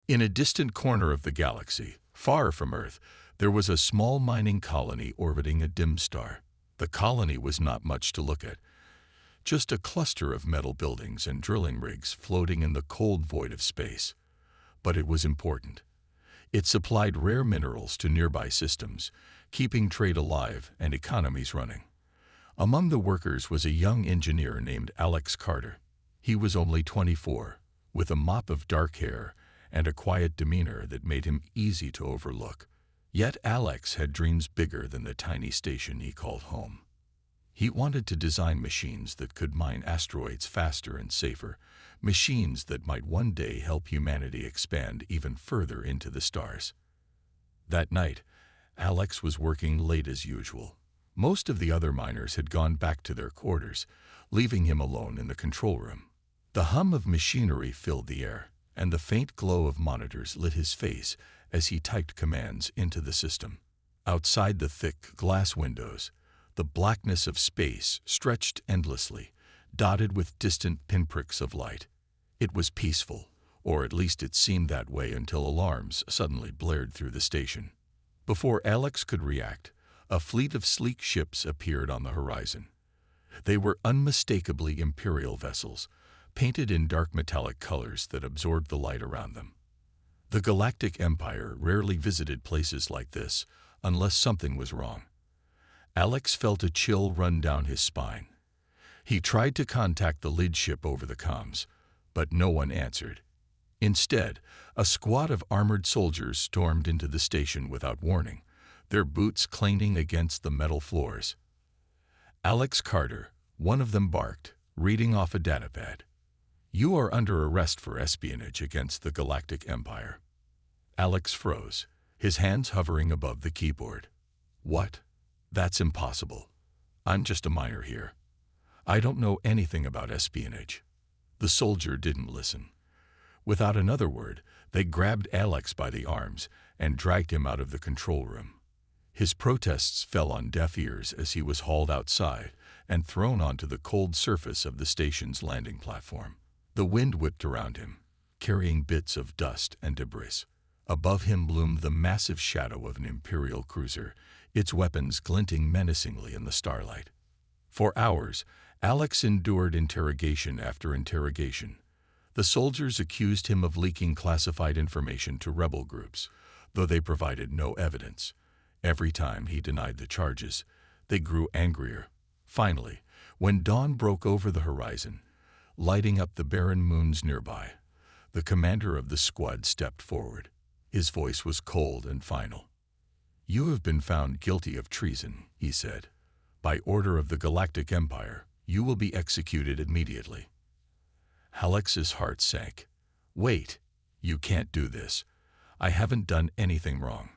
In a distant corner of the galaxy, far from Earth, there was a small mining colony orbiting a dim star. The colony was not much to look at, just a cluster of metal buildings and drilling rigs floating in the cold void of space. But it was important. It supplied rare minerals to nearby systems, keeping trade alive and economies running. Among the workers was a young engineer named Alex Carter. He was only 24, with a mop of dark hair and a quiet demeanor that made him easy to overlook. Yet Alex had dreams bigger than the tiny station he called home. He wanted to design machines that could mine asteroids faster and safer, machines that might one day help humanity expand even further into the stars. That night, Alex was working late as usual. Most of the other miners had gone back to their quarters, leaving him alone in the control room. The hum of machinery filled the air, and the faint glow of monitors lit his face as he typed commands into the system. Outside the thick glass windows, the blackness of space stretched endlessly, dotted with distant pinpricks of light. It was peaceful, or at least it seemed that way until alarms suddenly blared through the station. Before Alex could react, a fleet of sleek ships appeared on the horizon. They were unmistakably Imperial vessels, painted in dark metallic colors that absorbed the light around them. The Galactic Empire rarely visited places like this unless something was wrong. Alex felt a chill run down his spine. He tried to contact the lead ship over the comms, but no one answered. Instead, a squad of armored soldiers stormed into the station without warning, their boots clanging against the metal floors. Alex Carter, one of them, barked, reading off a datapad. "You are under arrest for espionage against the Galactic Empire." Alex froze, his hands hovering above the keyboard. "What? That's impossible. I'm just a miner here. I don't know anything about espionage." The soldier didn't listen. Without another word, they grabbed Alex by the arms and dragged him out of the control room. His protests fell on deaf ears as he was hauled outside and thrown onto the cold surface of the station's landing platform. The wind whipped around him, carrying bits of dust and debris. Above him loomed the massive shadow of an Imperial cruiser, its weapons glinting menacingly in the starlight. For hours, Alex endured interrogation after interrogation. The soldiers accused him of leaking classified information to rebel groups, though they provided no evidence. Every time he denied the charges, they grew angrier. Finally, when dawn broke over the horizon, lighting up the barren moons nearby, the commander of the squad stepped forward. His voice was cold and final. "You have been found guilty of treason," he said. "By order of the Galactic Empire, you will be executed immediately." Alex's heart sank. "Wait, you can't do this. I haven't done anything wrong."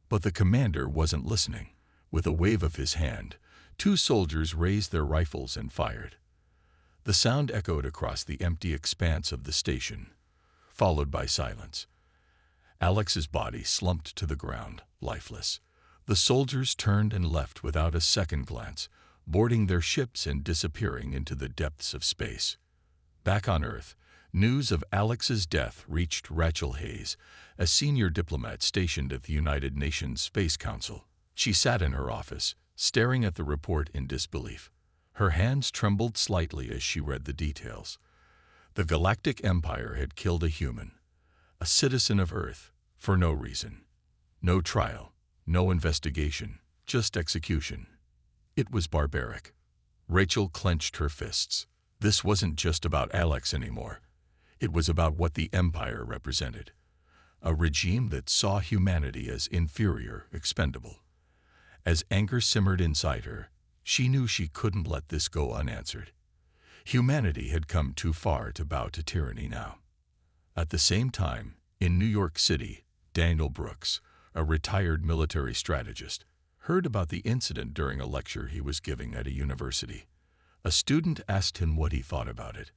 But the commander wasn't listening. With a wave of his hand, two soldiers raised their rifles and fired. The sound echoed across the empty expanse of the station, followed by silence. Alex's body slumped to the ground, lifeless. The soldiers turned and left without a second glance, boarding their ships and disappearing into the depths of space. Back on Earth, news of Alex's death reached Rachel Hayes, a senior diplomat stationed at the United Nations Space Council. She sat in her office, staring at the report in disbelief. Her hands trembled slightly as she read the details. The Galactic Empire had killed a human, a citizen of Earth, for no reason. No trial, no investigation, just execution. It was barbaric. Rachel clenched her fists. This wasn't just about Alex anymore. It was about what the Empire represented. A regime that saw humanity as inferior, expendable. As anger simmered inside her, she knew she couldn't let this go unanswered. Humanity had come too far to bow to tyranny now. At the same time, in New York City, Daniel Brooks, a retired military strategist, heard about the incident during a lecture he was giving at a university. A student asked him what he thought about it,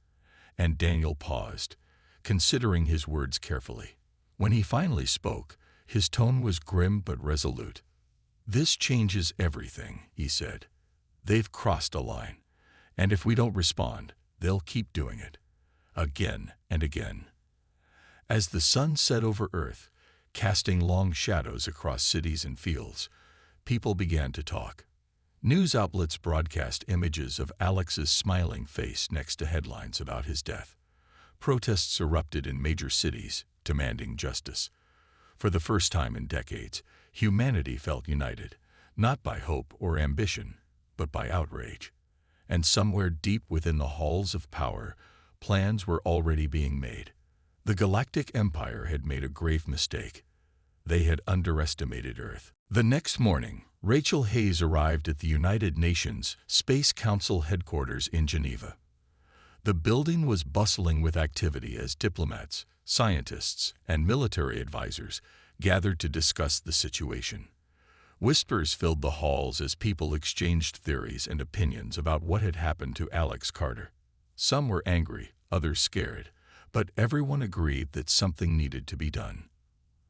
and Daniel paused, considering his words carefully. When he finally spoke, his tone was grim but resolute. "This changes everything," he said. "They've crossed a line, and if we don't respond, they'll keep doing it. Again and again." As the sun set over Earth, casting long shadows across cities and fields, people began to talk. News outlets broadcast images of Alex's smiling face next to headlines about his death. Protests erupted in major cities, demanding justice. For the first time in decades, humanity felt united, not by hope or ambition, but by outrage. And somewhere deep within the halls of power, plans were already being made. The Galactic Empire had made a grave mistake. They had underestimated Earth. The next morning, Rachel Hayes arrived at the United Nations Space Council headquarters in Geneva. The building was bustling with activity as diplomats, scientists, and military advisors gathered to discuss the situation. Whispers filled the halls as people exchanged theories and opinions about what had happened to Alex Carter. Some were angry, others scared, but everyone agreed that something needed to be done.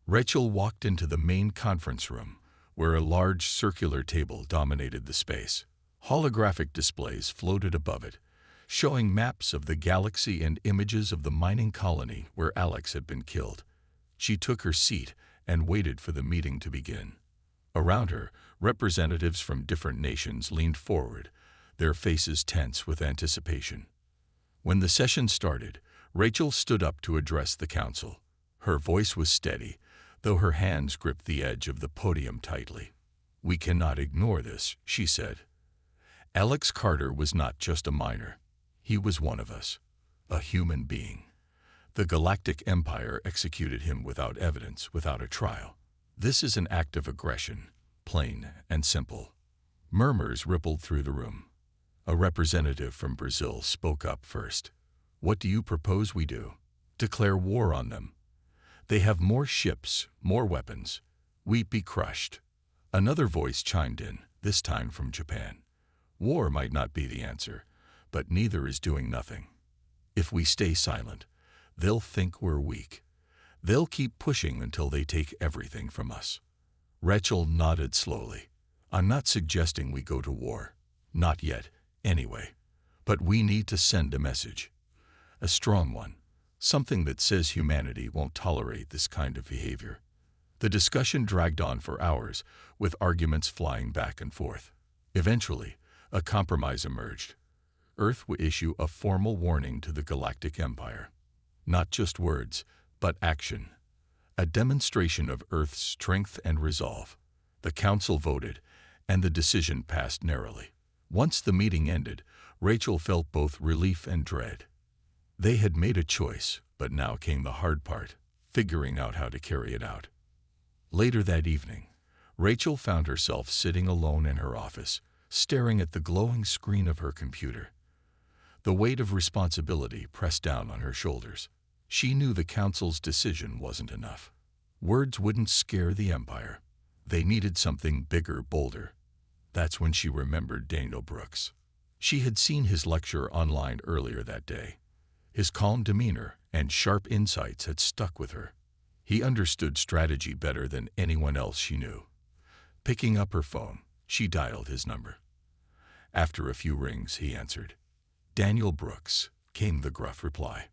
Rachel walked into the main conference room, where a large circular table dominated the space. Holographic displays floated above it, showing maps of the galaxy and images of the mining colony where Alex had been killed. She took her seat and waited for the meeting to begin. Around her, representatives from different nations leaned forward, their faces tense with anticipation. When the session started, Rachel stood up to address the council. Her voice was steady, though her hands gripped the edge of the podium tightly. "We cannot ignore this," she said. Alex Carter was not just a miner. He was one of us, a human being. The Galactic Empire executed him without evidence, without a trial. This is an act of aggression, plain and simple. Murmurs rippled through the room. A representative from Brazil spoke up first. "What do you propose we do? Declare war on them? They have more ships, more weapons. We'd be crushed." Another voice chimed in, this time from Japan. "War might not be the answer, but neither is doing nothing. If we stay silent, they'll think we're weak. They'll keep pushing until they take everything from us." Rachel nodded slowly. "I'm not suggesting we go to war. Not yet, anyway. But we need to send a message. A strong one. Something that says humanity won't tolerate this kind of behavior." The discussion dragged on for hours, with arguments flying back and forth. Eventually, a compromise emerged. Earth would issue a formal warning to the Galactic Empire. Not just words, but action. A demonstration of Earth's strength and resolve. The council voted, and the decision passed narrowly. Once the meeting ended, Rachel felt both relief and dread. They had made a choice, but now came the hard part, figuring out how to carry it out. Later that evening, Rachel found herself sitting alone in her office, staring at the glowing screen of her computer. The weight of responsibility pressed down on her shoulders. She knew the council's decision wasn't enough. Words wouldn't scare the Empire. They needed something bigger, bolder. That's when she remembered Daniel Brooks. She had seen his lecture online earlier that day. His calm demeanor and sharp insights had stuck with her. He understood strategy better than anyone else she knew. Picking up her phone, she dialed his number. After a few rings, he answered. "Daniel Brooks," came the gruff reply.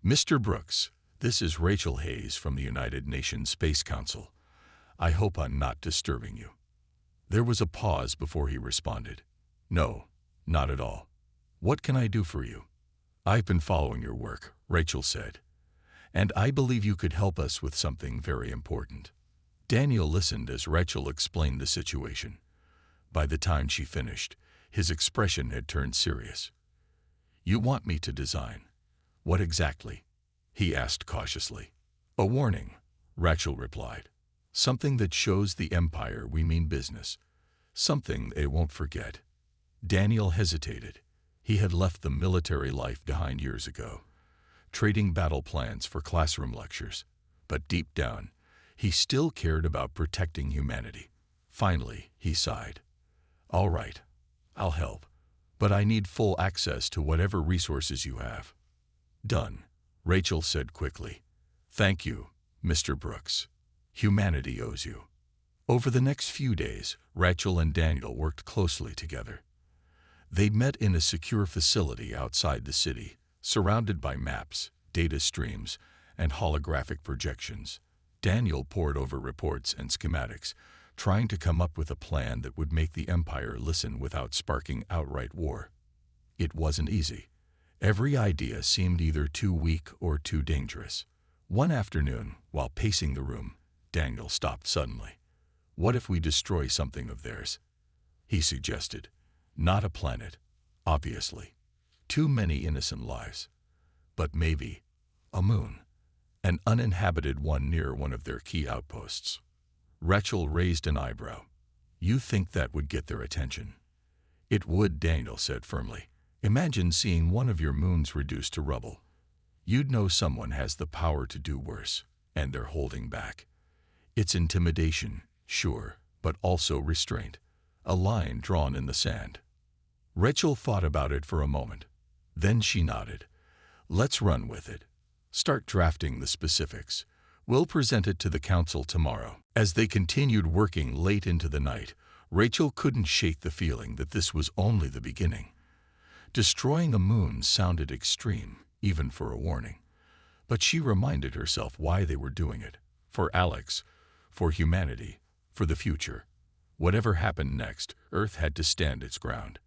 "Mr. Brooks, this is Rachel Hayes from the United Nations Space Council. I hope I'm not disturbing you." There was a pause before he responded. "No, not at all. What can I do for you?" "I've been following your work," Rachel said, "and I believe you could help us with something very important." Daniel listened as Rachel explained the situation. By the time she finished, his expression had turned serious. "You want me to design? What exactly?" he asked cautiously. "A warning," Rachel replied. "Something that shows the Empire we mean business. Something they won't forget." Daniel hesitated. He had left the military life behind years ago, trading battle plans for classroom lectures. But deep down, he still cared about protecting humanity. Finally, he sighed. "All right, I'll help, but I need full access to whatever resources you have." "Done," Rachel said quickly. "Thank you, Mr. Brooks. Humanity owes you." Over the next few days, Rachel and Daniel worked closely together. They met in a secure facility outside the city, surrounded by maps, data streams, and holographic projections. Daniel pored over reports and schematics, trying to come up with a plan that would make the Empire listen without sparking outright war. It wasn't easy. Every idea seemed either too weak or too dangerous. One afternoon, while pacing the room, Daniel stopped suddenly. "What if we destroy something of theirs?" he suggested. "Not a planet, obviously. Too many innocent lives. But maybe a moon. An uninhabited one near one of their key outposts." Rachel raised an eyebrow. "You think that would get their attention?" "It would," Daniel said firmly. "Imagine seeing one of your moons reduced to rubble. You'd know someone has the power to do worse, and they're holding back. It's intimidation, sure, but also restraint. A line drawn in the sand." Rachel thought about it for a moment. Then she nodded. "Let's run with it. Start drafting the specifics. We'll present it to the council tomorrow." As they continued working late into the night, Rachel couldn't shake the feeling that this was only the beginning. Destroying a moon sounded extreme, even for a warning. But she reminded herself why they were doing it. For Alex, for humanity, for the future. Whatever happened next, Earth had to stand its ground.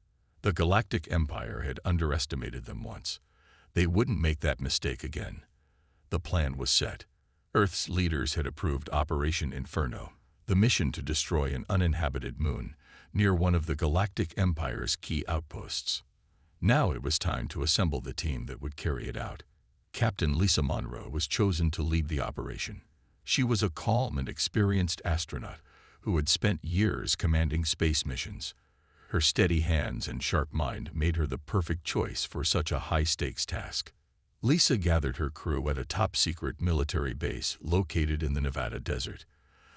The Galactic Empire had underestimated them once. They wouldn't make that mistake again. The plan was set. Earth's leaders had approved Operation Inferno, the mission to destroy an uninhabited moon near one of the Galactic Empire's key outposts. Now it was time to assemble the team that would carry it out. Captain Lisa Monroe was chosen to lead the operation. She was a calm and experienced astronaut who had spent years commanding space missions. Her steady hands and sharp mind made her the perfect choice for such a high-stakes task. Lisa gathered her crew at a top-secret military base located in the Nevada desert.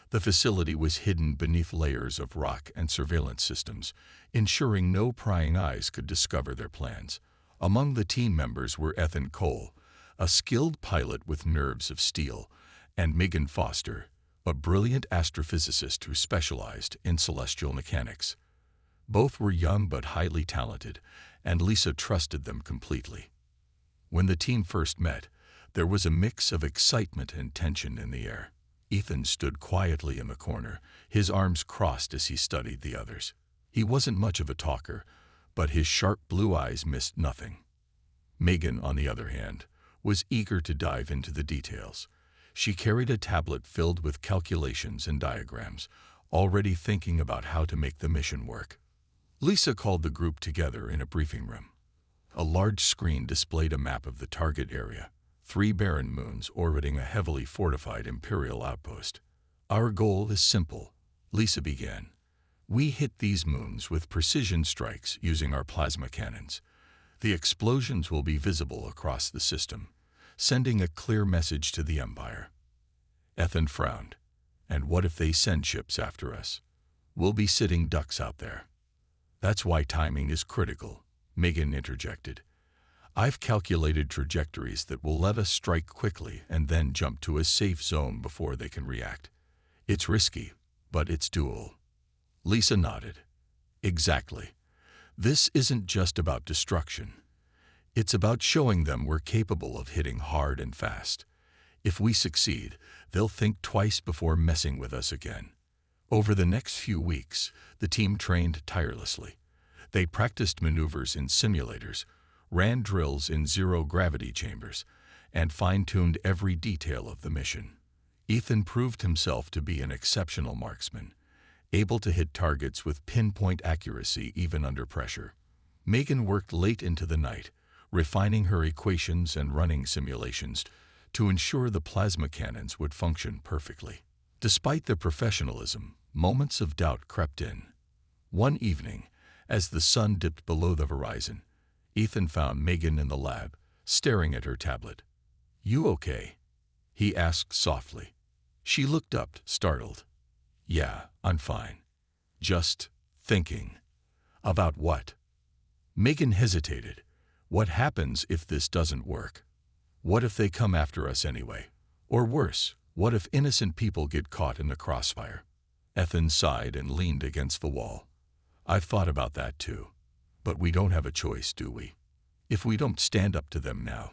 The facility was hidden beneath layers of rock and surveillance systems, ensuring no prying eyes could discover their plans. Among the team members were Ethan Cole, a skilled pilot with nerves of steel, and Megan Foster, a brilliant astrophysicist who specialized in celestial mechanics. Both were young but highly talented, and Lisa trusted them completely. When the team first met, there was a mix of excitement and tension in the air. Ethan stood quietly in the corner, his arms crossed as he studied the others. He wasn't much of a talker, but his sharp blue eyes missed nothing. Megan, on the other hand, was eager to dive into the details. She carried a tablet filled with calculations and diagrams, already thinking about how to make the mission work. Lisa called the group together in a briefing room. A large screen displayed a map of the target area, 3 barren moons orbiting a heavily fortified Imperial outpost. "Our goal is simple," Lisa began. "We hit these moons with precision strikes using our plasma cannons. The explosions will be visible across the system, sending a clear message to the Empire." Ethan frowned. "And what if they send ships after us? We'll be sitting ducks out there." "That's why timing is critical," Megan interjected. "I've calculated trajectories that will let us strike quickly and then jump to a safe zone before they can react. It's risky, but it's doable." Lisa nodded. "Exactly. This isn't just about destruction. It's about showing them we're capable of hitting hard and fast. If we succeed, they'll think twice before messing with us again." Over the next few weeks, the team trained tirelessly. They practiced maneuvers in simulators, ran drills in zero-gravity chambers, and fine-tuned every detail of the mission. Ethan proved himself to be an exceptional marksman, able to hit targets with pinpoint accuracy even under pressure. Megan worked late into the night, refining her equations and running simulations to ensure the plasma cannons would function perfectly. Despite their professionalism, moments of doubt crept in. One evening, as the sun dipped below the horizon, Ethan found Megan in the lab, staring at her tablet. "You okay?" he asked softly. She looked up, startled. "Yeah, I'm fine. Just thinking." "About what?" Megan hesitated. "What happens if this doesn't work? What if they come after us anyway? Or worse, what if innocent people get caught in the crossfire?" Ethan sighed and leaned against the wall. "I've thought about that too. But we don't have a choice, do we? If we don't stand up to them now,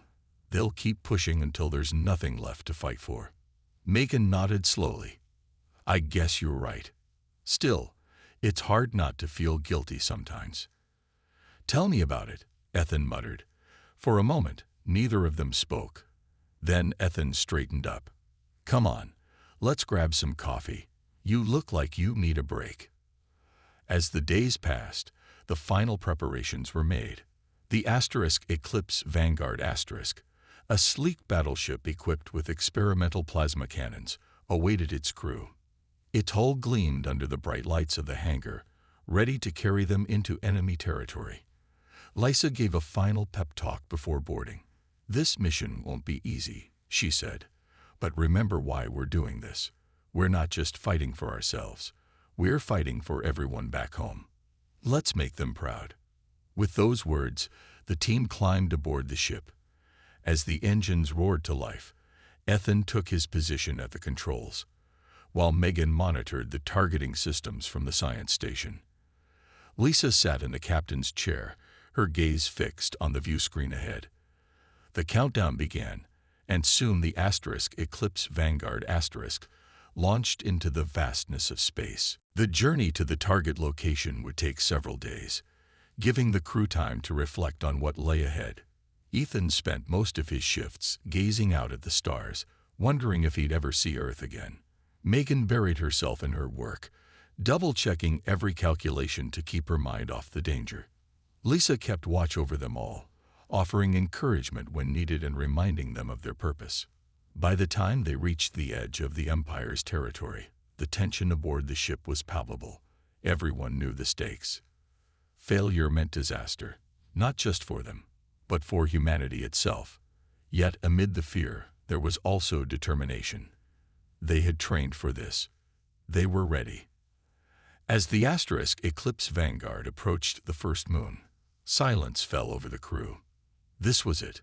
They'll keep pushing until there's nothing left to fight for. Megan nodded slowly. I guess you're right. Still, it's hard not to feel guilty sometimes. Tell me about it, Ethan muttered. For a moment, neither of them spoke. Then Ethan straightened up. Come on, let's grab some coffee. You look like you need a break. As the days passed, the final preparations were made. The Eclipse Vanguard Asterisk, a sleek battleship equipped with experimental plasma cannons, awaited its crew. Its hull gleamed under the bright lights of the hangar, ready to carry them into enemy territory. Lysa gave a final pep talk before boarding. This mission won't be easy, she said. But remember why we're doing this. We're not just fighting for ourselves. We're fighting for everyone back home. Let's make them proud. With those words, the team climbed aboard the ship. As the engines roared to life, Ethan took his position at the controls, while Megan monitored the targeting systems from the science station. Lisa sat in the captain's chair, her gaze fixed on the view screen ahead. The countdown began, and soon the Eclipse Vanguard Asterisk launched into the vastness of space. The journey to the target location would take several days, giving the crew time to reflect on what lay ahead. Ethan spent most of his shifts gazing out at the stars, wondering if he'd ever see Earth again. Megan buried herself in her work, double-checking every calculation to keep her mind off the danger. Lisa kept watch over them all, offering encouragement when needed and reminding them of their purpose. By the time they reached the edge of the Empire's territory, the tension aboard the ship was palpable. Everyone knew the stakes. Failure meant disaster, not just for them, but for humanity itself. Yet amid the fear, there was also determination. They had trained for this. They were ready. As the Eclipse Vanguard approached the first moon, silence fell over the crew. This was it,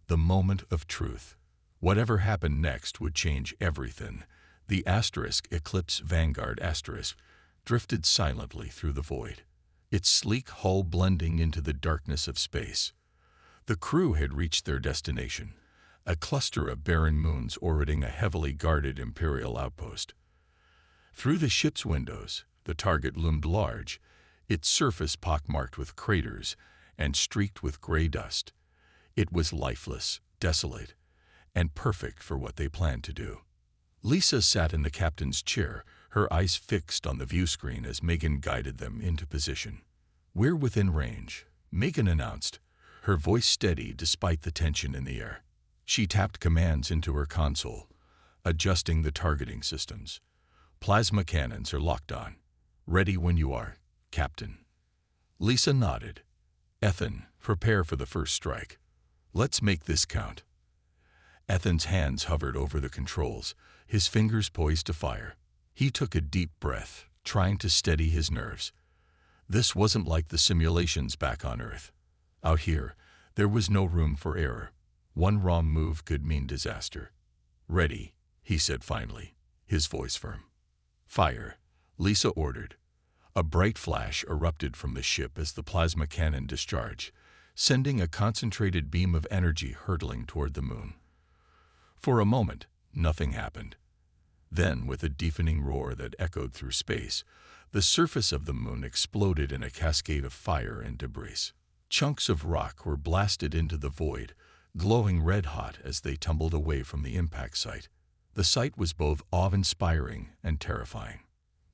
the moment of truth. Whatever happened next would change everything. The Eclipse Vanguard Asterisk drifted silently through the void, its sleek hull blending into the darkness of space. The crew had reached their destination, a cluster of barren moons orbiting a heavily guarded Imperial outpost. Through the ship's windows, the target loomed large, its surface pockmarked with craters and streaked with gray dust. It was lifeless, desolate, and perfect for what they planned to do. Lisa sat in the captain's chair, her eyes fixed on the view screen as Megan guided them into position. We're within range, Megan announced, her voice steady despite the tension in the air. She tapped commands into her console, adjusting the targeting systems. Plasma cannons are locked on. Ready when you are, Captain. Lisa nodded. Ethan, prepare for the first strike. Let's make this count. Ethan's hands hovered over the controls, his fingers poised to fire. He took a deep breath, trying to steady his nerves. This wasn't like the simulations back on Earth. Out here, there was no room for error. One wrong move could mean disaster. Ready, he said finally, his voice firm. Fire, Lisa ordered. A bright flash erupted from the ship as the plasma cannon discharged, sending a concentrated beam of energy hurtling toward the moon. For a moment, nothing happened. Then, with a deafening roar that echoed through space, the surface of the moon exploded in a cascade of fire and debris. Chunks of rock were blasted into the void, glowing red-hot as they tumbled away from the impact site. The sight was both awe-inspiring and terrifying.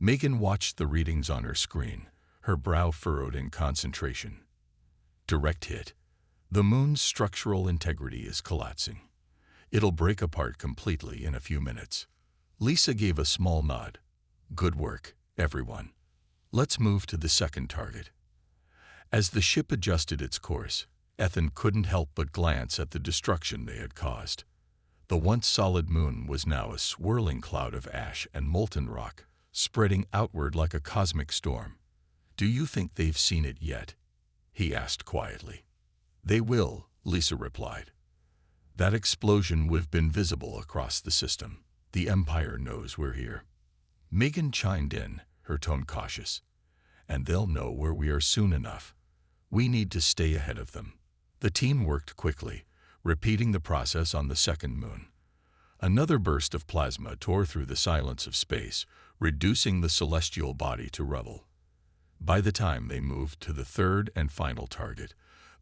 Megan watched the readings on her screen, her brow furrowed in concentration. Direct hit. The moon's structural integrity is collapsing. It'll break apart completely in a few minutes. Lisa gave a small nod. Good work, everyone. Let's move to the second target. As the ship adjusted its course, Ethan couldn't help but glance at the destruction they had caused. The once solid moon was now a swirling cloud of ash and molten rock, spreading outward like a cosmic storm. Do you think they've seen it yet? He asked quietly. They will, Lisa replied. That explosion would have been visible across the system. The Empire knows we're here. Megan chimed in, her tone cautious. And they'll know where we are soon enough. We need to stay ahead of them. The team worked quickly, repeating the process on the second moon. Another burst of plasma tore through the silence of space, reducing the celestial body to rubble. By the time they moved to the third and final target,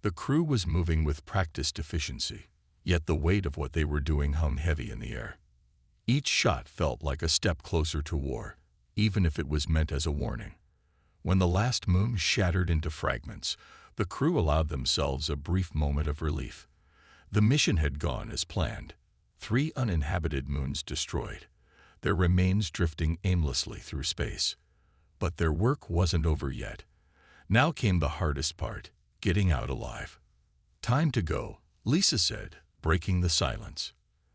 the crew was moving with practiced efficiency, yet the weight of what they were doing hung heavy in the air. Each shot felt like a step closer to war, even if it was meant as a warning. When the last moon shattered into fragments, the crew allowed themselves a brief moment of relief. The mission had gone as planned. 3 uninhabited moons destroyed, their remains drifting aimlessly through space. But their work wasn't over yet. Now came the hardest part, getting out alive. "Time to go," Lisa said, breaking the silence.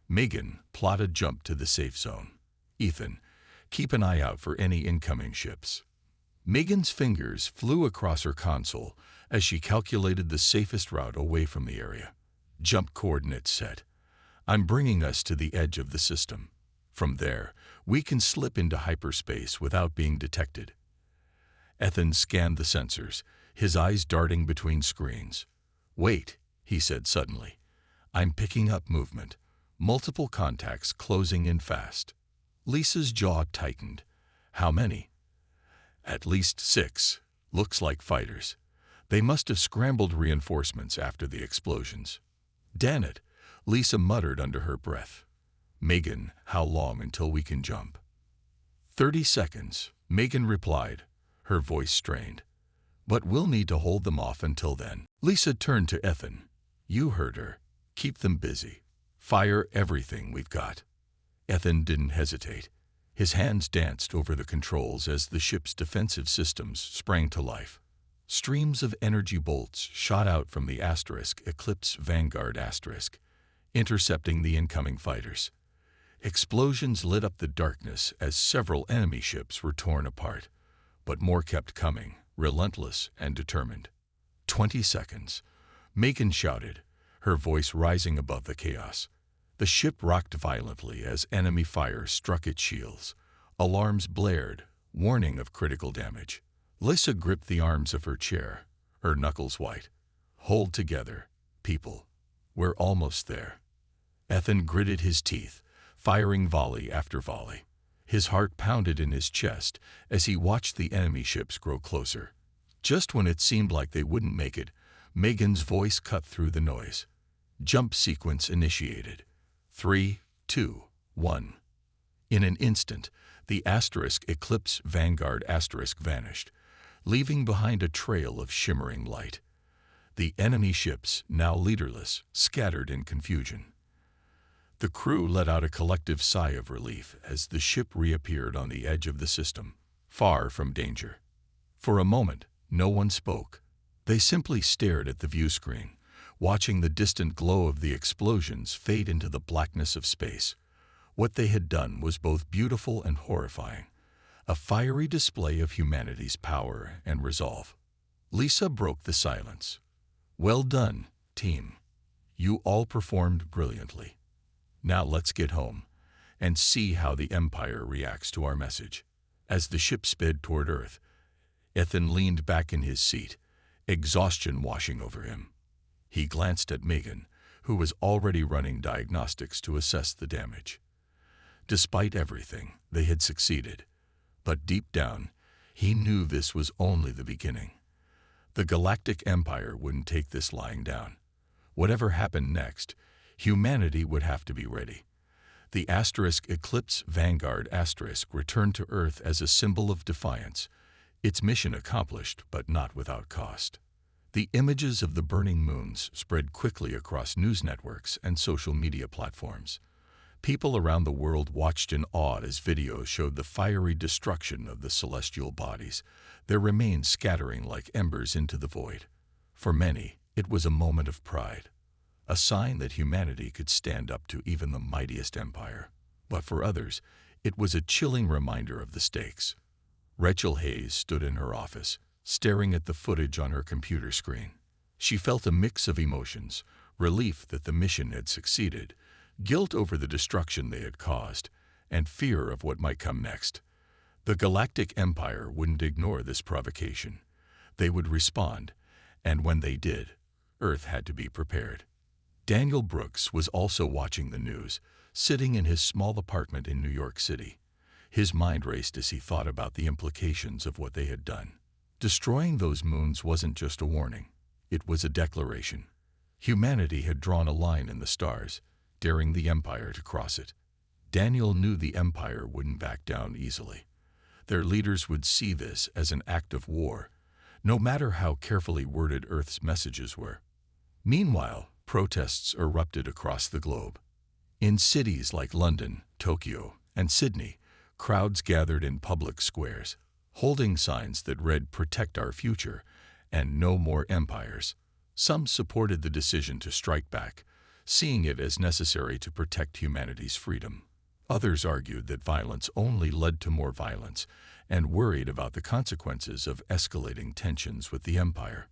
Megan plotted jump to the safe zone. "Ethan, keep an eye out for any incoming ships." Megan's fingers flew across her console as she calculated the safest route away from the area. "Jump coordinates set. I'm bringing us to the edge of the system. From there, we can slip into hyperspace without being detected." Ethan scanned the sensors, his eyes darting between screens. "Wait," he said suddenly. "I'm picking up movement. Multiple contacts closing in fast." Lisa's jaw tightened. "How many?" "At least 6. Looks like fighters. They must have scrambled reinforcements after the explosions." "Damn it," Lisa muttered under her breath. "Megan, how long until we can jump?" 30 seconds, Megan replied, her voice strained. "But we'll need to hold them off until then." Lisa turned to Ethan. "You heard her. Keep them busy. Fire everything we've got." Ethan didn't hesitate. His hands danced over the controls as the ship's defensive systems sprang to life. Streams of energy bolts shot out from the Eclipse Vanguard intercepting the incoming fighters. Explosions lit up the darkness as several enemy ships were torn apart, but more kept coming, relentless and determined. 20 seconds. Megan shouted, her voice rising above the chaos. The ship rocked violently as enemy fire struck its shields. Alarms blared, warning of critical damage. Lisa gripped the arms of her chair, her knuckles white. "Hold together, people. We're almost there." Ethan gritted his teeth, firing volley after volley. His heart pounded in his chest as he watched the enemy ships grow closer. Just when it seemed like they wouldn't make it, Megan's voice cut through the noise. "Jump sequence initiated. 3, 2, 1. In an instant, the Eclipse Vanguard vanished, leaving behind a trail of shimmering light. The enemy ships, now leaderless, scattered in confusion. The crew let out a collective sigh of relief as the ship reappeared on the edge of the system, far from danger. For a moment, no one spoke. They simply stared at the view screen, watching the distant glow of the explosions fade into the blackness of space. What they had done was both beautiful and horrifying, a fiery display of humanity's power and resolve. Lisa broke the silence. "Well done, team. You all performed brilliantly. Now let's get home and see how the Empire reacts to our message." As the ship sped toward Earth, Ethan leaned back in his seat, exhaustion washing over him. He glanced at Megan, who was already running diagnostics to assess the damage. Despite everything, they had succeeded. But deep down, he knew this was only the beginning. The Galactic Empire wouldn't take this lying down. Whatever happened next, humanity would have to be ready. The Eclipse Vanguard returned to Earth as a symbol of defiance, its mission accomplished but not without cost. The images of the burning moons spread quickly across news networks and social media platforms. People around the world watched in awe as videos showed the fiery destruction of the celestial bodies, their remains scattering like embers into the void. For many, it was a moment of pride, a sign that humanity could stand up to even the mightiest empire. But for others, it was a chilling reminder of the stakes. Rachel Hayes stood in her office, staring at the footage on her computer screen. She felt a mix of emotions, relief that the mission had succeeded, guilt over the destruction they had caused, and fear of what might come next. The Galactic Empire wouldn't ignore this provocation. They would respond, and when they did, Earth had to be prepared. Daniel Brooks was also watching the news, sitting in his small apartment in New York City. His mind raced as he thought about the implications of what they had done. Destroying those moons wasn't just a warning. It was a declaration. Humanity had drawn a line in the stars, daring the Empire to cross it. Daniel knew the Empire wouldn't back down easily. Their leaders would see this as an act of war, no matter how carefully worded Earth's messages were. Meanwhile, protests erupted across the globe. In cities like London, Tokyo, and Sydney, crowds gathered in public squares, holding signs that read "Protect our future" and "No more empires." Some supported the decision to strike back, seeing it as necessary to protect humanity's freedom. Others argued that violence only led to more violence and worried about the consequences of escalating tensions with the Empire.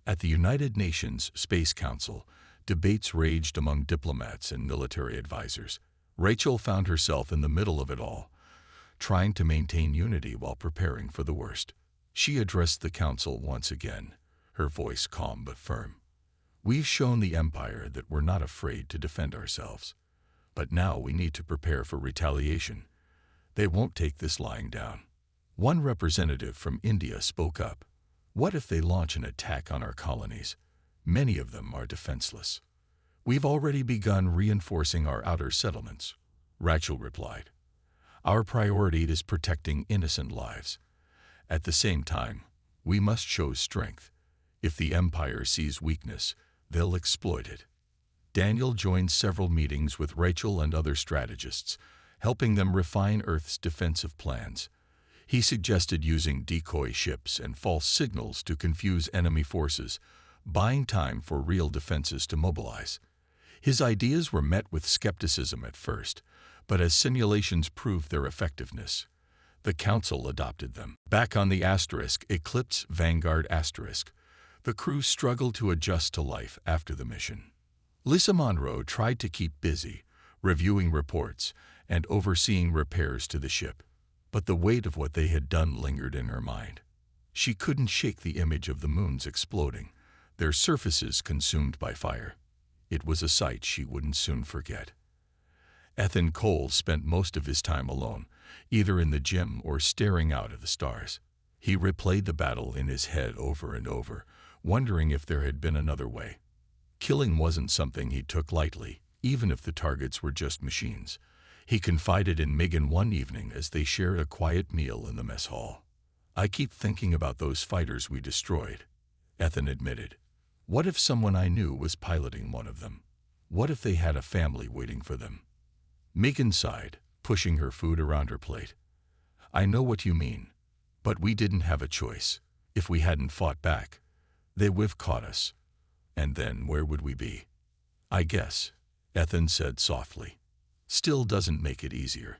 At the United Nations Space Council, debates raged among diplomats and military advisors. Rachel found herself in the middle of it all, trying to maintain unity while preparing for the worst. She addressed the council once again, her voice calm but firm. "We've shown the Empire that we're not afraid to defend ourselves. But now we need to prepare for retaliation. They won't take this lying down." One representative from India spoke up. "What if they launch an attack on our colonies? Many of them are defenseless." "We've already begun reinforcing our outer settlements," Rachel replied. "Our priority is protecting innocent lives. At the same time, we must show strength. If the Empire sees weakness, they'll exploit it." Daniel joined several meetings with Rachel and other strategists, helping them refine Earth's defensive plans. He suggested using decoy ships and false signals to confuse enemy forces, buying time for real defenses to mobilize. His ideas were met with skepticism at first, but as simulations proved their effectiveness, the Council adopted them. Back on the Eclipse Vanguard the crew struggled to adjust to life after the mission. Lisa Monroe tried to keep busy, reviewing reports and overseeing repairs to the ship, but the weight of what they had done lingered in her mind. She couldn't shake the image of the moons exploding, their surfaces consumed by fire. It was a sight she wouldn't soon forget. Ethan Cole spent most of his time alone, either in the gym or staring out at the stars. He replayed the battle in his head over and over, wondering if there had been another way. Killing wasn't something he took lightly, even if the targets were just machines. He confided in Megan one evening as they shared a quiet meal in the mess hall. "I keep thinking about those fighters we destroyed," Ethan admitted. "What if someone I knew was piloting one of them? What if they had a family waiting for them?" Megan sighed, pushing her food around her plate. "I know what you mean, but we didn't have a choice. If we hadn't fought back, they would have caught us. And then where would we be?" "I guess," Ethan said softly. "Still doesn't make it easier."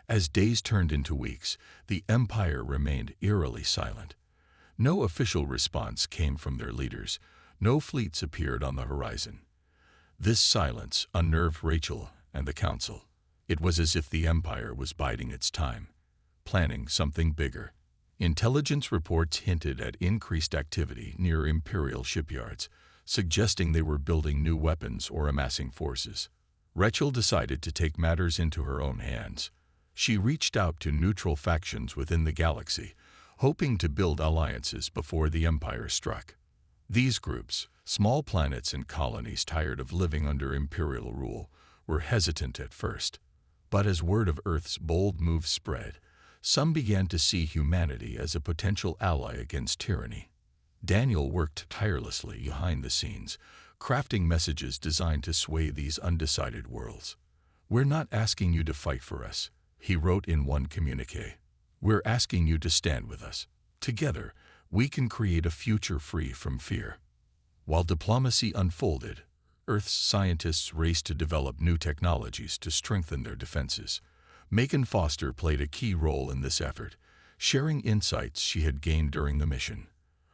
As days turned into weeks, the Empire remained eerily silent. No official response came from their leaders. No fleets appeared on the horizon. This silence unnerved Rachel and the Council. It was as if the Empire was biding its time, planning something bigger. Intelligence reports hinted at increased activity near Imperial shipyards, suggesting they were building new weapons or amassing forces. Rachel decided to take matters into her own hands. She reached out to neutral factions within the galaxy, hoping to build alliances before the Empire struck. These groups, small planets and colonies tired of living under Imperial rule, were hesitant at first. But as word of Earth's bold move spread, some began to see humanity as a potential ally against tyranny. Daniel worked tirelessly behind the scenes, crafting messages designed to sway these undecided worlds. "We're not asking you to fight for us," he wrote in one communique. "We're asking you to stand with us. Together, we can create a future free from fear." While diplomacy unfolded, Earth's scientists raced to develop new technologies to strengthen their defenses. Megan Foster played a key role in this effort, sharing insights she had gained during the mission.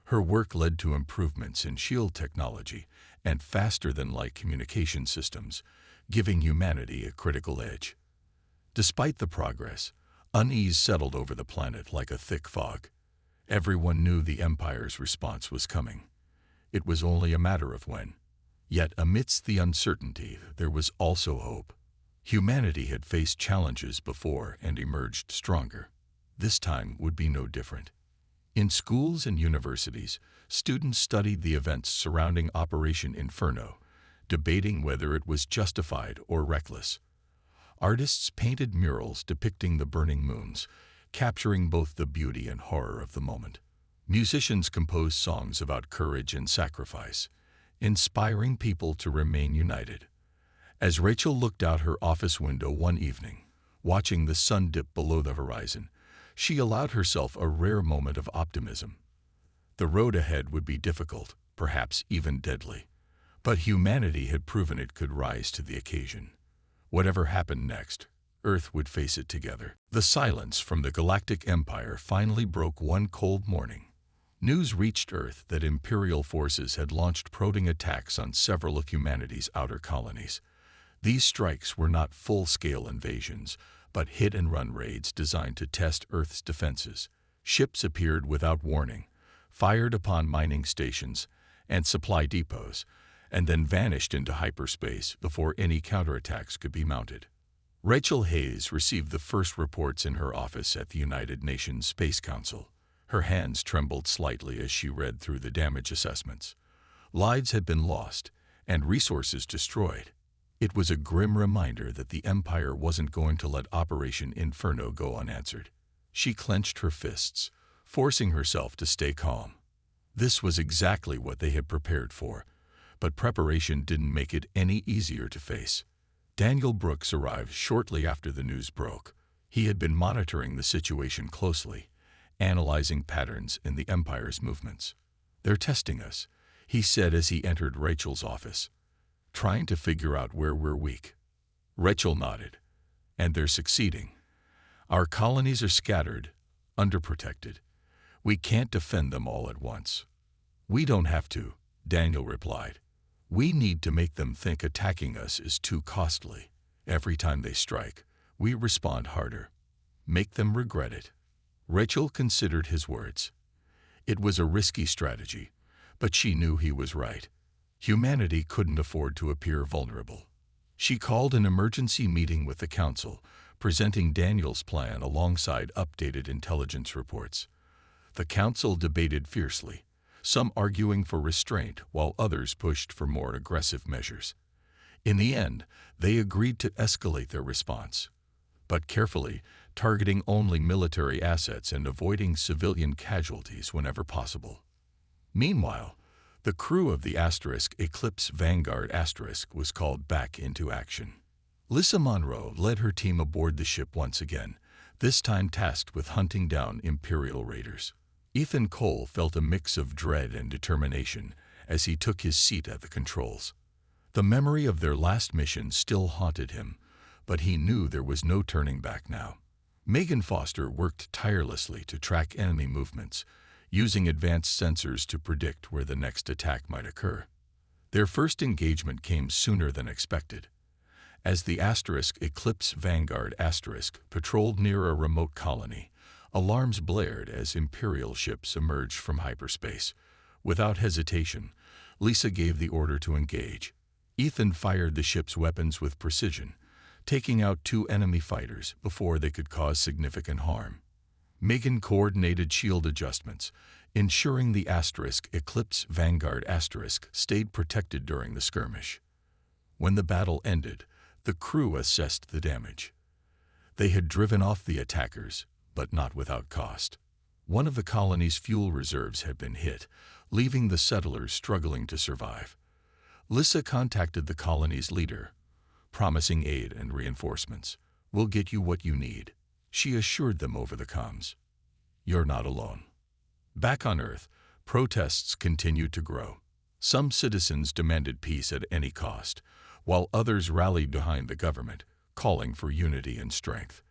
Her work led to improvements in shield technology and faster-than-light communication systems, giving humanity a critical edge. Despite the progress, unease settled over the planet like a thick fog. Everyone knew the Empire's response was coming. It was only a matter of when. Yet amidst the uncertainty, there was also hope. Humanity had faced challenges before and emerged stronger. This time would be no different. In schools and universities, students studied the events surrounding Operation Inferno, debating whether it was justified or reckless. Artists painted murals depicting the burning moons, capturing both the beauty and horror of the moment. Musicians composed songs about courage and sacrifice, inspiring people to remain united. As Rachel looked out her office window one evening, watching the sun dip below the horizon, she allowed herself a rare moment of optimism. The road ahead would be difficult, perhaps even deadly, but humanity had proven it could rise to the occasion. Whatever happened next, Earth would face it together. The silence from the Galactic Empire finally broke one cold morning. News reached Earth that Imperial forces had launched prodding attacks on several of humanity's outer colonies. These strikes were not full-scale invasions, but hit-and-run raids designed to test Earth's defenses. Ships appeared without warning, fired upon mining stations and supply depots, and then vanished into hyperspace before any counterattacks could be mounted. Rachel Hayes received the first reports in her office at the United Nations Space Council. Her hands trembled slightly as she read through the damage assessments. Lives had been lost and resources destroyed. It was a grim reminder that the Empire wasn't going to let Operation Inferno go unanswered. She clenched her fists, forcing herself to stay calm. This was exactly what they had prepared for, but preparation didn't make it any easier to face. Daniel Brooks arrived shortly after the news broke. He had been monitoring the situation closely, analyzing patterns in the Empire's movements. "They're testing us," he said as he entered Rachel's office. "Trying to figure out where we're weak." Rachel nodded. "And they're succeeding. Our colonies are scattered, underprotected. We can't defend them all at once." "We don't have to," Daniel replied. "We need to make them think attacking us is too costly. Every time they strike, we respond harder. Make them regret it." Rachel considered his words. It was a risky strategy, but she knew he was right. Humanity couldn't afford to appear vulnerable. She called an emergency meeting with the Council, presenting Daniel's plan alongside updated intelligence reports. The Council debated fiercely, some arguing for restraint while others pushed for more aggressive measures. In the end, they agreed to escalate their response, but carefully, targeting only military assets and avoiding civilian casualties whenever possible. Meanwhile, the crew of the Eclipse Vanguard was called back into action. Lissa Monroe led her team aboard the ship once again, this time tasked with hunting down Imperial raiders. Ethan Cole felt a mix of dread and determination as he took his seat at the controls. The memory of their last mission still haunted him, but he knew there was no turning back now. Megan Foster worked tirelessly to track enemy movements, using advanced sensors to predict where the next attack might occur. Their first engagement came sooner than expected. As the Eclipse Vanguard patrolled near a remote colony, alarms blared as Imperial ships emerged from hyperspace. Without hesitation, Lisa gave the order to engage. Ethan fired the ship's weapons with precision, taking out 2 enemy fighters before they could cause significant harm. Megan coordinated shield adjustments, ensuring the Eclipse Vanguard stayed protected during the skirmish. When the battle ended, the crew assessed the damage. They had driven off the attackers, but not without cost. One of the colony's fuel reserves had been hit, leaving the settlers struggling to survive. Lissa contacted the colony's leader, promising aid and reinforcements. "We'll get you what you need," she assured them over the comms. "You're not alone." Back on Earth, protests continued to grow. Some citizens demanded peace at any cost, while others rallied behind the government, calling for unity and strength.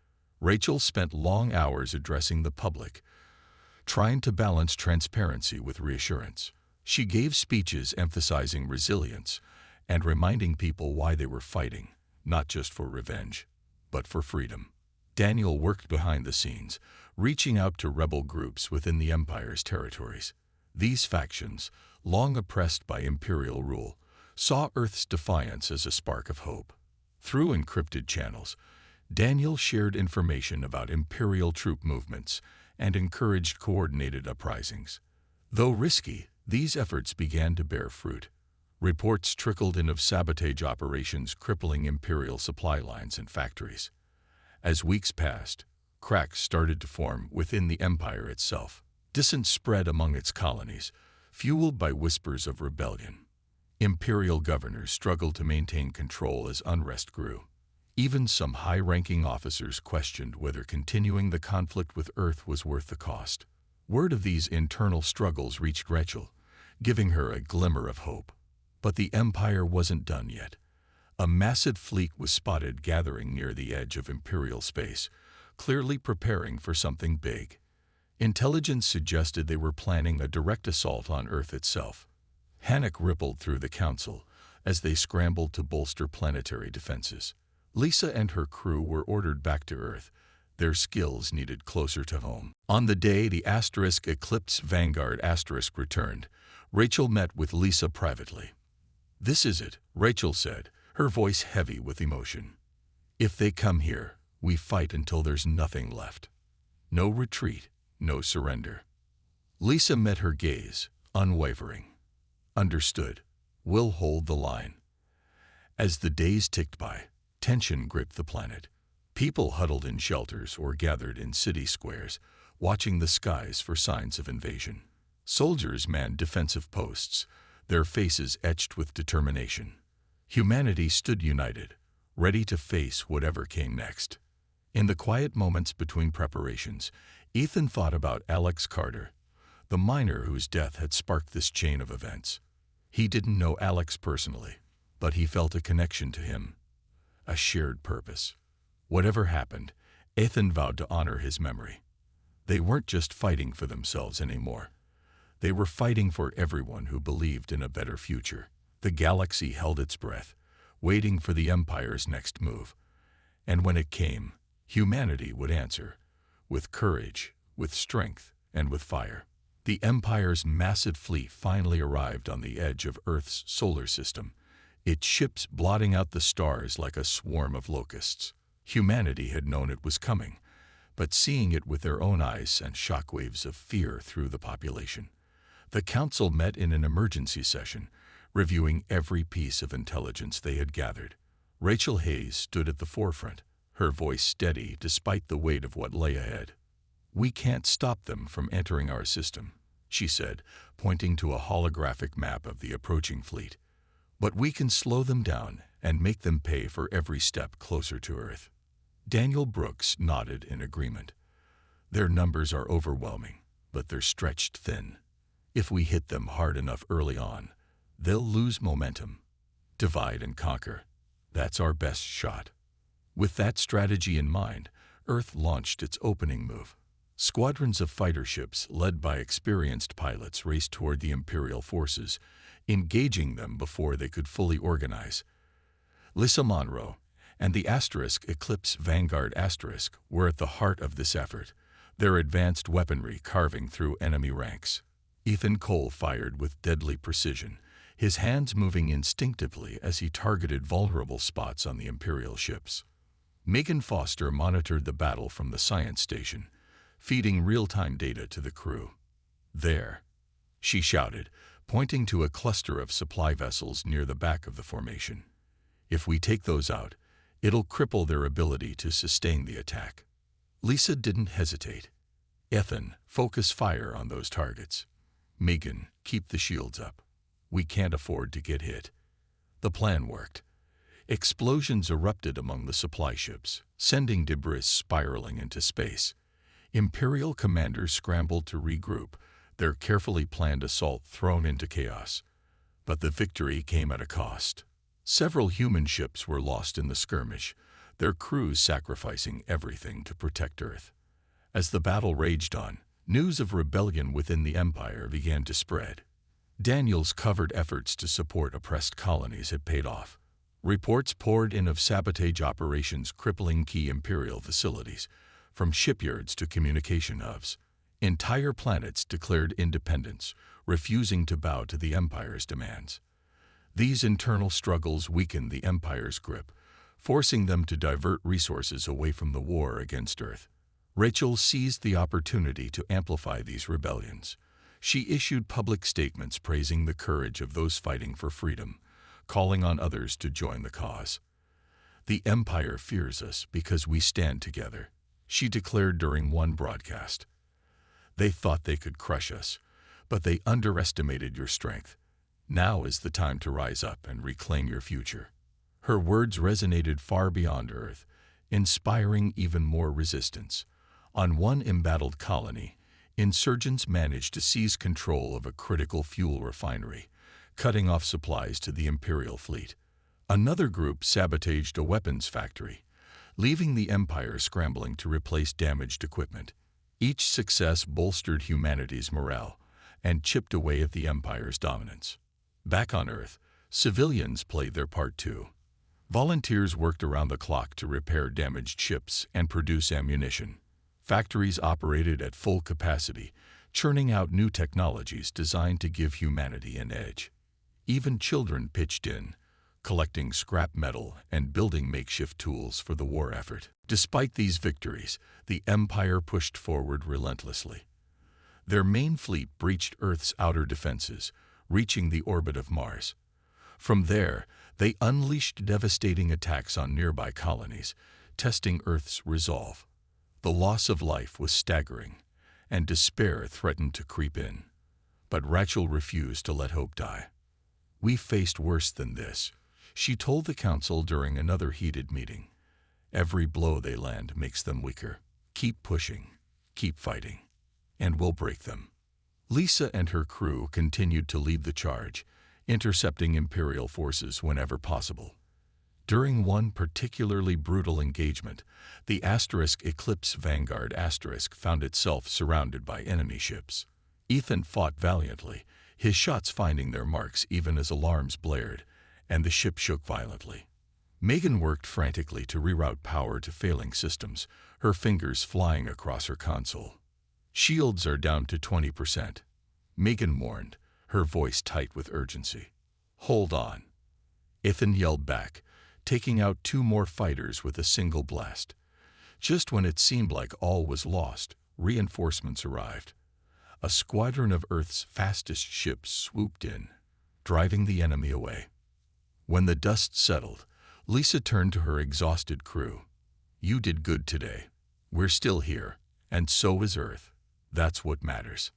Rachel spent long hours addressing the public, trying to balance transparency with reassurance. She gave speeches emphasizing resilience and reminding people why they were fighting, not just for revenge, but for freedom. Daniel worked behind the scenes, reaching out to rebel groups within the Empire's territories. These factions, long oppressed by Imperial rule, saw Earth's defiance as a spark of hope. Through encrypted channels, Daniel shared information about Imperial troop movements and encouraged coordinated uprisings. Though risky, these efforts began to bear fruit. Reports trickled in of sabotage operations crippling Imperial supply lines and factories. As weeks passed, cracks started to form within the Empire itself. Dissent spread among its colonies, fueled by whispers of rebellion. Imperial governors struggled to maintain control as unrest grew. Even some high-ranking officers questioned whether continuing the conflict with Earth was worth the cost. Word of these internal struggles reached Rachel, giving her a glimmer of hope. But the Empire wasn't done yet. A massive fleet was spotted gathering near the edge of Imperial space, clearly preparing for something big. Intelligence suggested they were planning a direct assault on Earth itself. Panic rippled through the Council as they scrambled to bolster planetary defenses. Lisa and her crew were ordered back to Earth, their skills needed closer to home. On the day the Eclipse Vanguard returned, Rachel met with Lisa privately. "This is it," Rachel said, her voice heavy with emotion. "If they come here, we fight until there's nothing left. No retreat, no surrender." Lisa met her gaze, unwavering. "Understood. We'll hold the line." As the days ticked by, tension gripped the planet. People huddled in shelters or gathered in city squares, watching the skies for signs of invasion. Soldiers manned defensive posts, their faces etched with determination. Humanity stood united, ready to face whatever came next. In the quiet moments between preparations, Ethan thought about Alex Carter, the miner whose death had sparked this chain of events. He didn't know Alex personally, but he felt a connection to him, a shared purpose. Whatever happened, Ethan vowed to honor his memory. They weren't just fighting for themselves anymore. They were fighting for everyone who believed in a better future. The galaxy held its breath, waiting for the Empire's next move. And when it came, humanity would answer, with courage, with strength, and with fire. The Empire's massive fleet finally arrived on the edge of Earth's solar system, its ships blotting out the stars like a swarm of locusts. Humanity had known it was coming, but seeing it with their own eyes sent shockwaves of fear through the population. The Council met in an emergency session, reviewing every piece of intelligence they had gathered. Rachel Hayes stood at the forefront, her voice steady despite the weight of what lay ahead. "We can't stop them from entering our system," she said, pointing to a holographic map of the approaching fleet. "But we can slow them down and make them pay for every step closer to Earth." Daniel Brooks nodded in agreement. "Their numbers are overwhelming, but they're stretched thin. If we hit them hard enough early on, they'll lose momentum. Divide and conquer. That's our best shot." With that strategy in mind, Earth launched its opening move. Squadrons of fighter ships led by experienced pilots raced toward the Imperial forces, engaging them before they could fully organize. Lisa Monroe and the Eclipse Vanguard were at the heart of this effort, their advanced weaponry carving through enemy ranks. Ethan Cole fired with deadly precision, his hands moving instinctively as he targeted vulnerable spots on the Imperial ships. Megan Foster monitored the battle from the science station, feeding real-time data to the crew. "There," she shouted, pointing to a cluster of supply vessels near the back of the formation. "If we take those out, it'll cripple their ability to sustain the attack." Lisa didn't hesitate. "Ethan, focus fire on those targets. Megan, keep the shields up. We can't afford to get hit." The plan worked. Explosions erupted among the supply ships, sending debris spiraling into space. Imperial commanders scrambled to regroup, their carefully planned assault thrown into chaos. But the victory came at a cost. Several human ships were lost in the skirmish, their crews sacrificing everything to protect Earth. As the battle raged on, news of rebellion within the Empire began to spread. Daniel's covert efforts to support oppressed colonies had paid off. Reports poured in of sabotage operations crippling key Imperial facilities, from shipyards to communication hubs. Entire planets declared independence, refusing to bow to the Empire's demands. These internal struggles weakened the Empire's grip, forcing them to divert resources away from the war against Earth. Rachel seized the opportunity to amplify these rebellions. She issued public statements praising the courage of those fighting for freedom, calling on others to join the cause. "The Empire fears us because we stand together," she declared during one broadcast. "They thought they could crush us, but they underestimated your strength. Now is the time to rise up and reclaim your future." Her words resonated far beyond Earth, inspiring even more resistance. On one embattled colony, insurgents managed to seize control of a critical fuel refinery, cutting off supplies to the Imperial fleet. Another group sabotaged a weapons factory, leaving the Empire scrambling to replace damaged equipment. Each success bolstered humanity's morale and chipped away at the Empire's dominance. Back on Earth, civilians played their part too. Volunteers worked around the clock to repair damaged ships and produce ammunition. Factories operated at full capacity, churning out new technologies designed to give humanity an edge. Even children pitched in, collecting scrap metal and building makeshift tools for the war effort. Despite these victories, the Empire pushed forward relentlessly. Their main fleet breached Earth's outer defenses, reaching the orbit of Mars. From there, they unleashed devastating attacks on nearby colonies, testing Earth's resolve. The loss of life was staggering, and despair threatened to creep in. But Rachel refused to let hope die. "We faced worse than this," she told the Council during another heated meeting. "Every blow they land makes them weaker. Keep pushing, keep fighting, and we'll break them." Lisa and her crew continued to lead the charge, intercepting Imperial forces whenever possible. During one particularly brutal engagement, the Eclipse Vanguard found itself surrounded by enemy ships. Ethan fought valiantly, his shots finding their marks even as alarms blared, and the ship shook violently. Megan worked frantically to reroute power to failing systems, her fingers flying across her console. "Shields are down to 20%. Megan warned, her voice tight with urgency. "Hold on." Ethan yelled back, taking out 2 more fighters with a single blast. Just when it seemed like all was lost, reinforcements arrived. A squadron of Earth's fastest ships swooped in, driving the enemy away. When the dust settled, Lisa turned to her exhausted crew. "You did good today. We're still here, and so is Earth. That's what matters."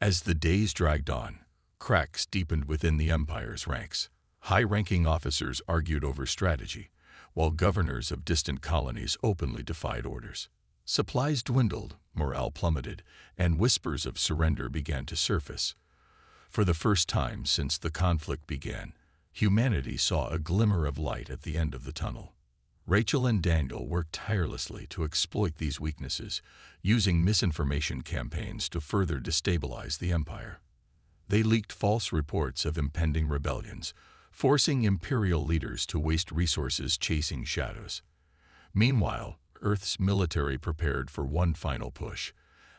As the days dragged on, cracks deepened within the Empire's ranks. High-ranking officers argued over strategy, while governors of distant colonies openly defied orders. Supplies dwindled, morale plummeted, and whispers of surrender began to surface. For the first time since the conflict began, humanity saw a glimmer of light at the end of the tunnel. Rachel and Daniel worked tirelessly to exploit these weaknesses, using misinformation campaigns to further destabilize the Empire. They leaked false reports of impending rebellions, forcing Imperial leaders to waste resources chasing shadows. Meanwhile, Earth's military prepared for one final push,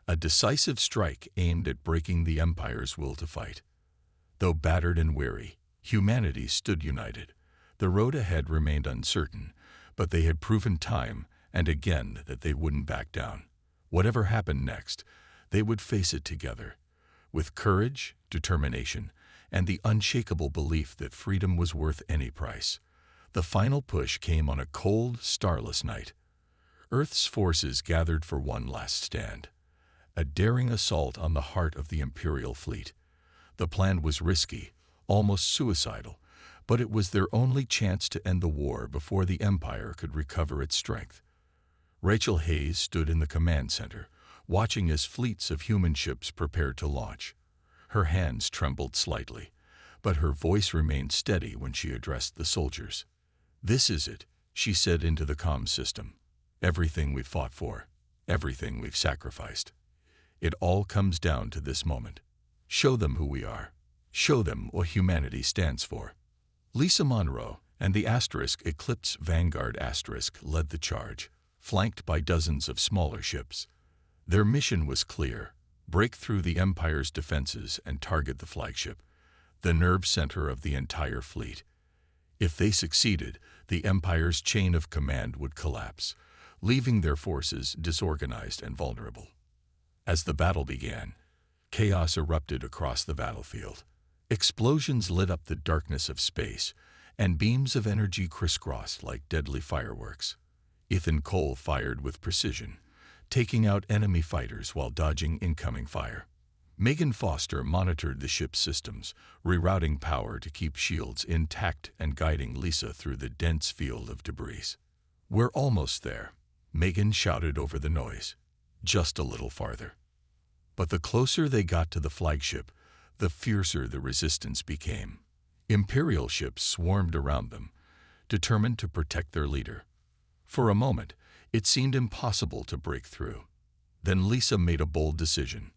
a decisive strike aimed at breaking the Empire's will to fight. Though battered and weary, humanity stood united. The road ahead remained uncertain, but they had proven time and again that they wouldn't back down. Whatever happened next, they would face it together, with courage, determination, and the unshakable belief that freedom was worth any price. The final push came on a cold, starless night. Earth's forces gathered for one last stand, a daring assault on the heart of the Imperial fleet. The plan was risky, almost suicidal, but it was their only chance to end the war before the Empire could recover its strength. Rachel Hayes stood in the command center, watching as fleets of human ships prepared to launch. Her hands trembled slightly, but her voice remained steady when she addressed the soldiers. "This is it," she said into the comm system. "Everything we've fought for, everything we've sacrificed. It all comes down to this moment. Show them who we are. Show them what humanity stands for." Lisa Monroe and the Eclipse Vanguard led the charge, flanked by dozens of smaller ships. Their mission was clear: break through the Empire's defenses and target the flagship. the nerve center of the entire fleet. If they succeeded, the Empire's chain of command would collapse, leaving their forces disorganized and vulnerable. As the battle began, chaos erupted across the battlefield. Explosions lit up the darkness of space, and beams of energy crisscrossed like deadly fireworks. Ethan Cole fired with precision, taking out enemy fighters while dodging incoming fire. Megan Foster monitored the ship's systems, rerouting power to keep shields intact and guiding Lisa through the dense field of debris. "We're almost there," Megan shouted over the noise. "Just a little farther." But the closer they got to the flagship, the fiercer the resistance became. Imperial ships swarmed around them, determined to protect their leader. For a moment, it seemed impossible to break through. Then Lisa made a bold decision.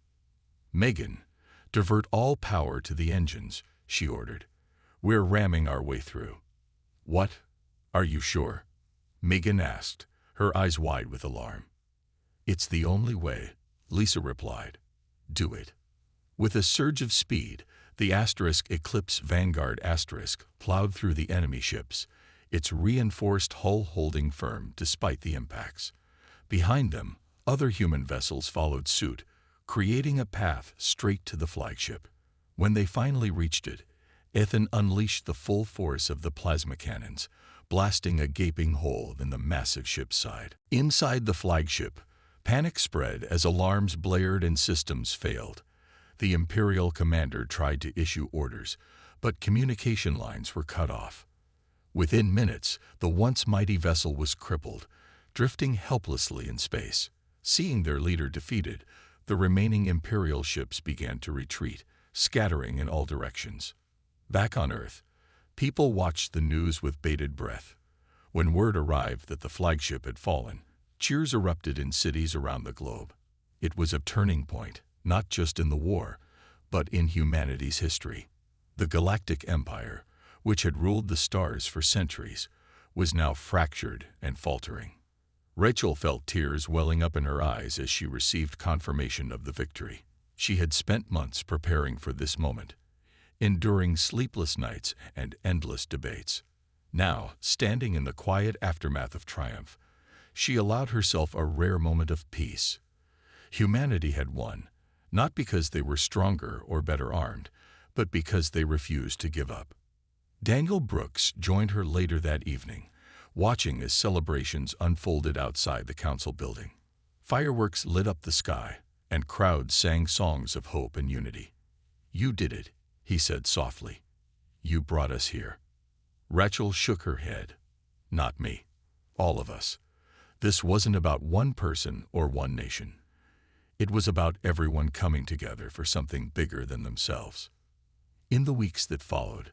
"Megan, divert all power to the engines," she ordered. "We're ramming our way through." "What? Are you sure?" Megan asked, her eyes wide with alarm. "It's the only way," Lisa replied. "Do it." With a surge of speed, the Eclipse Vanguard plowed through the enemy ships, its reinforced hull holding firm despite the impacts. Behind them, other human vessels followed suit, creating a path straight to the flagship. When they finally reached it, Ethan unleashed the full force of the plasma cannons, blasting a gaping hole in the massive ship's side. Inside the flagship, panic spread as alarms blared and systems failed. The Imperial commander tried to issue orders, but communication lines were cut off. Within minutes, the once mighty vessel was crippled, drifting helplessly in space. Seeing their leader defeated, the remaining Imperial ships began to retreat, scattering in all directions. Back on Earth, people watched the news with bated breath. When word arrived that the flagship had fallen, cheers erupted in cities around the globe. It was a turning point, not just in the war, but in humanity's history. The Galactic Empire, which had ruled the stars for centuries, was now fractured and faltering. Rachel felt tears welling up in her eyes as she received confirmation of the victory. She had spent months preparing for this moment, enduring sleepless nights and endless debates. Now, standing in the quiet aftermath of triumph, she allowed herself a rare moment of peace. Humanity had won, not because they were stronger or better armed, but because they refused to give up. Daniel Brooks joined her later that evening, watching as celebrations unfolded outside the council building. Fireworks lit up the sky, and crowds sang songs of hope and unity. "You did it," he said softly. "You brought us here." Rachel shook her head. "Not me. All of us. This wasn't about one person or one nation. It was about everyone coming together for something bigger than themselves." In the weeks that followed,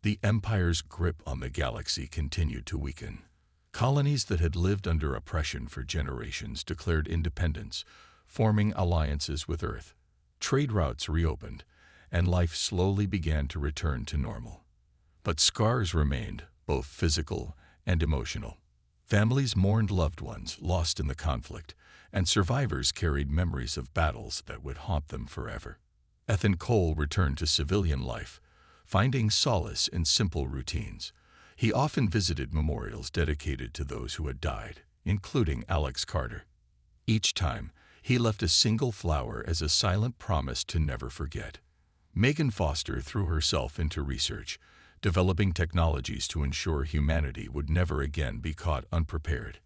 the Empire's grip on the galaxy continued to weaken. Colonies that had lived under oppression for generations declared independence, forming alliances with Earth. Trade routes reopened, and life slowly began to return to normal. But scars remained, both physical and emotional. Families mourned loved ones lost in the conflict, and survivors carried memories of battles that would haunt them forever. Ethan Cole returned to civilian life, finding solace in simple routines. He often visited memorials dedicated to those who had died, including Alex Carter. Each time, he left a single flower as a silent promise to never forget. Megan Foster threw herself into research, developing technologies to ensure humanity would never again be caught unprepared.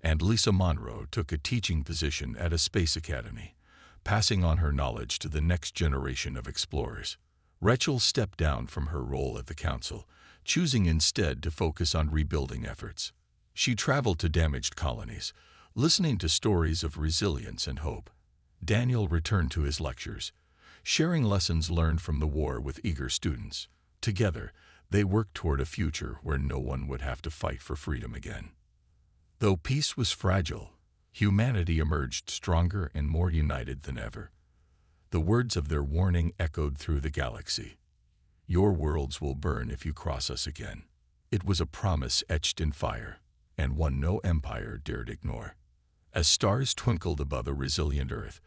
And Lisa Monroe took a teaching position at a space academy, passing on her knowledge to the next generation of explorers. Rachel stepped down from her role at the council, choosing instead to focus on rebuilding efforts. She traveled to damaged colonies, listening to stories of resilience and hope. Daniel returned to his lectures, sharing lessons learned from the war with eager students. Together, they worked toward a future where no one would have to fight for freedom again. Though peace was fragile, humanity emerged stronger and more united than ever. The words of their warning echoed through the galaxy. "Your worlds will burn if you cross us again." It was a promise etched in fire, and one no empire dared ignore. As stars twinkled above a resilient Earth,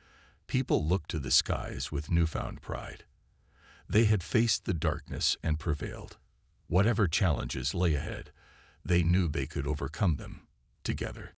people looked to the skies with newfound pride. They had faced the darkness and prevailed. Whatever challenges lay ahead, they knew they could overcome them together.